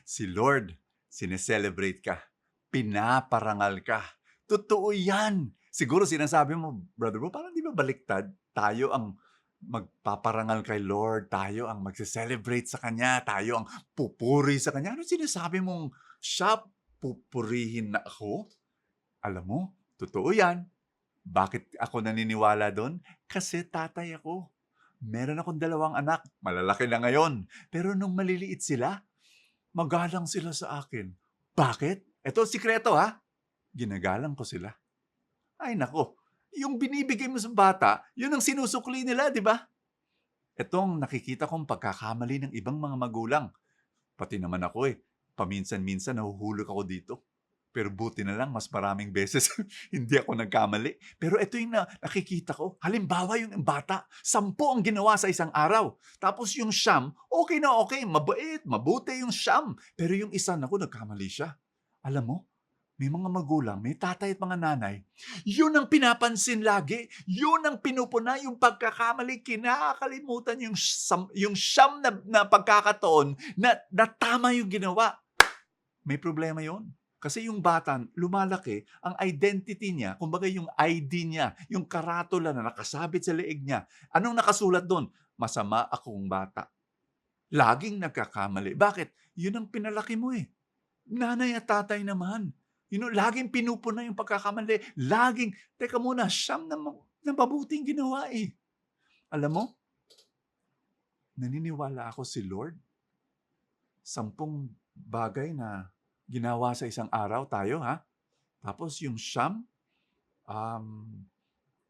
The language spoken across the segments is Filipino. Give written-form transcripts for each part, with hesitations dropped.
Si Lord, sineselebrate ka. Pinaparangal ka. Totoo yan. Siguro sinasabi mo, Brother Bo, parang di ba baliktad? Tayo ang magpaparangal kay Lord, tayo ang magse-celebrate sa Kanya, tayo ang pupuri sa Kanya. Ano sinasabi mong siya pupurihin na ako? Alam mo, totoo yan. Bakit ako naniniwala doon? Kasi tatay ako. Meron akong 2 anak, malalaki na ngayon. Pero nung maliliit sila, magalang sila sa akin. Bakit? Ito sikreto ha. Ginagalang ko sila. Ay nako, yung binibigay mo sa bata, yun ang sinusukli nila, di ba? Itong nakikita kong pagkakamali ng ibang mga magulang. Pati naman ako paminsan-minsan nahuhulog ako dito. Pero buti na lang, mas maraming beses hindi ako nagkamali. Pero ito yung nakikita ko. Halimbawa yung bata, 10 ang ginawa sa isang araw. Tapos yung siyam, okay na okay, mabait, mabuti yung siyam. Pero yung isa, naku, nagkamali siya. Alam mo, may mga magulang, may tatay at mga nanay, yun ang pinapansin lagi. Yun ang pinupuna, yung pagkakamali, kinakalimutan yung siyam na pagkakataon na tama yung ginawa. May problema yun. Kasi yung bata, lumalaki, ang identity niya, kumbaga yung ID niya, yung karatula na nakasabit sa leeg niya, anong nakasulat doon? Masama akong bata. Laging nagkakamali. Bakit? Yun ang pinalaki mo Nanay at tatay naman. Laging pinupuna yung pagkakamali. Laging, teka muna, siyam na mabuting ginawa Alam mo, naniniwala ako si Lord. 10 bagay na ginawa sa isang araw tayo, ha? Tapos yung siyam,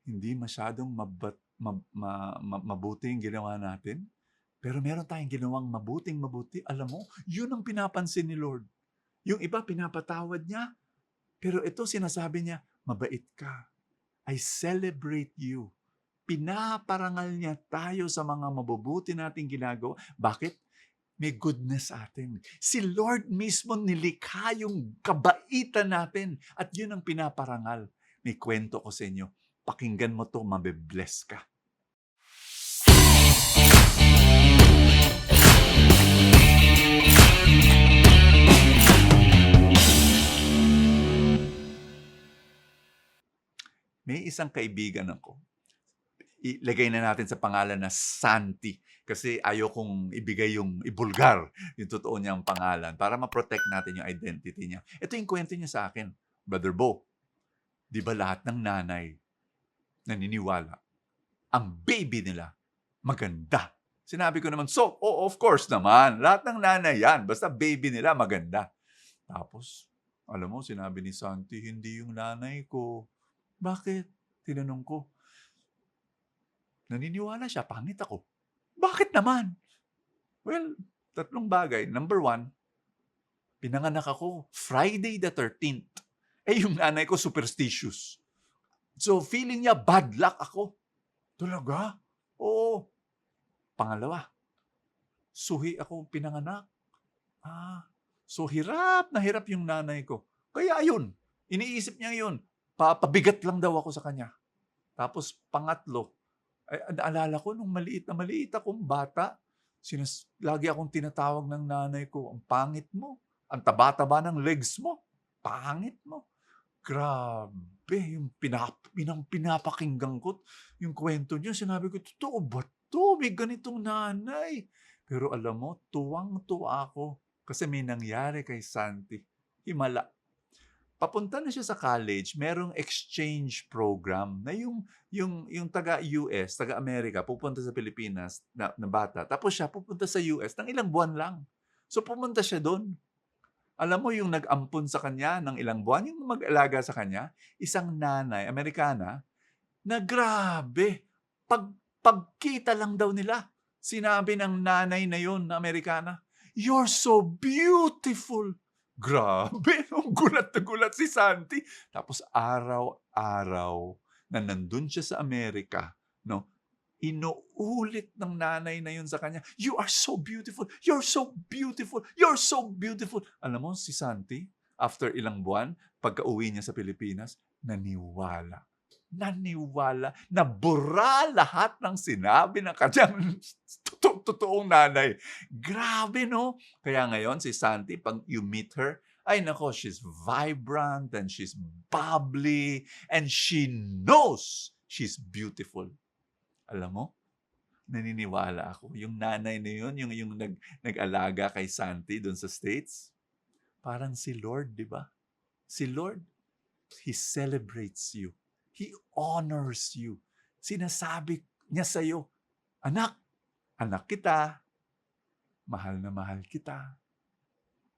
hindi masyadong mabuti yung ginawa natin. Pero meron tayong ginawang mabuti. Alam mo, yun ang pinapansin ni Lord. Yung iba, pinapatawad niya. Pero ito, sinasabi niya, mabait ka. I celebrate you. Pinaparangal niya tayo sa mga mabubuti nating ginagawa. Bakit? May goodness sa atin. Si Lord mismo nilikha yung kabaitan natin at yun ang pinaparangal. May kwento ko sa inyo. Pakinggan mo to, mabe-bless ka. May isang kaibigan ako. Ilagay na natin sa pangalan na Santi. Kasi ayaw kong ibigay ibulgar yung totoo niyang pangalan para ma-protect natin yung identity niya. Ito yung kwento niya sa akin. Brother Bo, di ba lahat ng nanay naniniwala ang baby nila maganda? Sinabi ko naman, of course naman. Lahat ng nanay yan. Basta baby nila maganda. Tapos, alam mo, sinabi ni Santi, hindi yung nanay ko. Bakit? Tinanong ko. Naniniwala siya, pangit ako. Bakit naman? Well, 3 bagay. Number 1, pinanganak ako Friday the 13th. Yung nanay ko superstitious. So, feeling niya bad luck ako. Talaga? Oo. Pangalawa, suhi ako pinanganak. So hirap na hirap yung nanay ko. Kaya yun, iniisip niya yun. Pabigat lang daw ako sa kanya. Tapos pangatlo, naalala ko nung maliit akong bata, lagi akong tinatawag ng nanay ko, ang pangit mo, ang taba-taba ng legs mo, pangit mo. Grabe, yung pinapakinggan ko, yung kwento niya, sinabi ko, totoo ba to? May ganitong nanay. Pero alam mo, tuwang-tuwa ako kasi may nangyari kay Santi. Himala. Papunta na siya sa college, merong exchange program na yung taga-US, taga-Amerika, pupunta sa Pilipinas na bata. Tapos siya pupunta sa US ng ilang buwan lang. So pumunta siya doon. Alam mo yung nag-ampon sa kanya ng ilang buwan, yung mag-alaga sa kanya, isang nanay, Amerikana, na grabe, pagkita lang daw nila, sinabi ng nanay na yon na Amerikana, "You're so beautiful." Grabe, gulat na gulat si Santi. Tapos araw-araw na nandun siya sa Amerika, no, inuulit ng nanay na yun sa kanya, "You are so beautiful, you're so beautiful, you're so beautiful." Alam mo, si Santi, after ilang buwan, pagka-uwi niya sa Pilipinas, naniwala. naniwala, nabura lahat ng sinabi ng kanyang totoong nanay. Grabe, no? Kaya ngayon, si Santi, pag you meet her, ay nako, she's vibrant and she's bubbly and she knows she's beautiful. Alam mo, naniniwala ako. Yung nanay na yun, yung nag-alaga kay Santi doon sa States, parang si Lord, di ba? Si Lord, He celebrates you. He honors you. Sinasabi niya sa'yo, anak, anak kita, mahal na mahal kita,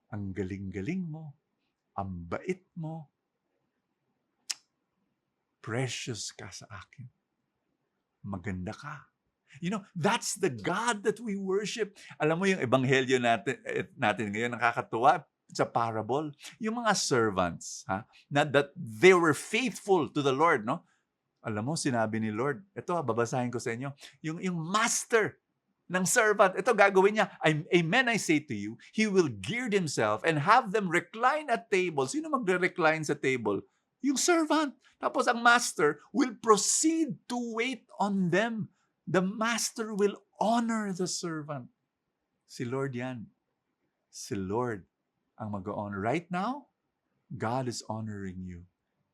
ang galing-galing mo, ang bait mo, precious ka sa akin, maganda ka. You know, that's the God that we worship. Alam mo yung ebanghelyo natin ngayon, nakakatuwa sa parable. Yung mga servants, that they were faithful to the Lord, no? Alam mo, sinabi ni Lord, ito, babasahin ko sa inyo, yung master ng servant, ito gagawin niya, amen I say to you, he will gird himself and have them recline at table. Sino magre-recline sa table? Yung servant. Tapos ang master will proceed to wait on them. The master will honor the servant. Si Lord yan. Si Lord ang mag-honor. Right now, God is honoring you.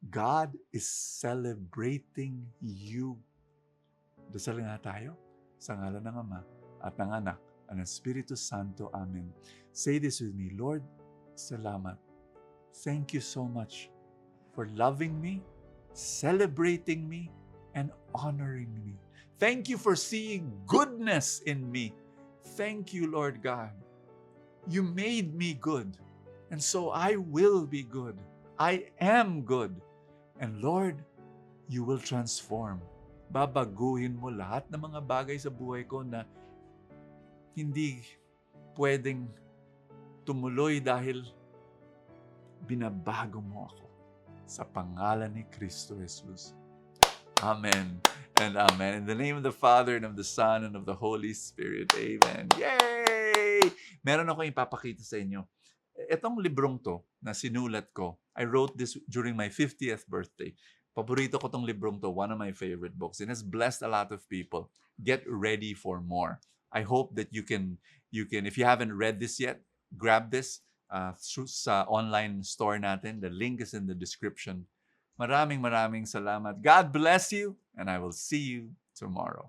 God is celebrating you. Dasal nga tayo sa ngalan ng Ama at ng Anak at ng Espiritu Santo. Amen. Say this with me. Lord, salamat. Thank you so much for loving me, celebrating me, and honoring me. Thank you for seeing goodness in me. Thank you, Lord God. You made me good, and so I will be good. I am good. And Lord, you will transform. Babaguhin mo lahat ng mga bagay sa buhay ko na hindi pwedeng tumuloy dahil binabago mo ako. Sa pangalan ni Kristo Jesus. Amen and amen. In the name of the Father, and of the Son, and of the Holy Spirit. Amen. Yay! Meron ako ipapakita sa inyo. Itong librong to na sinulat ko, I wrote this during my 50th birthday. Paborito ko tong librong to, one of my favorite books. It has blessed a lot of people. Get ready for more. I hope that you can, if you haven't read this yet, grab this sa online store natin. The link is in the description. Maraming salamat. God bless you, and I will see you tomorrow.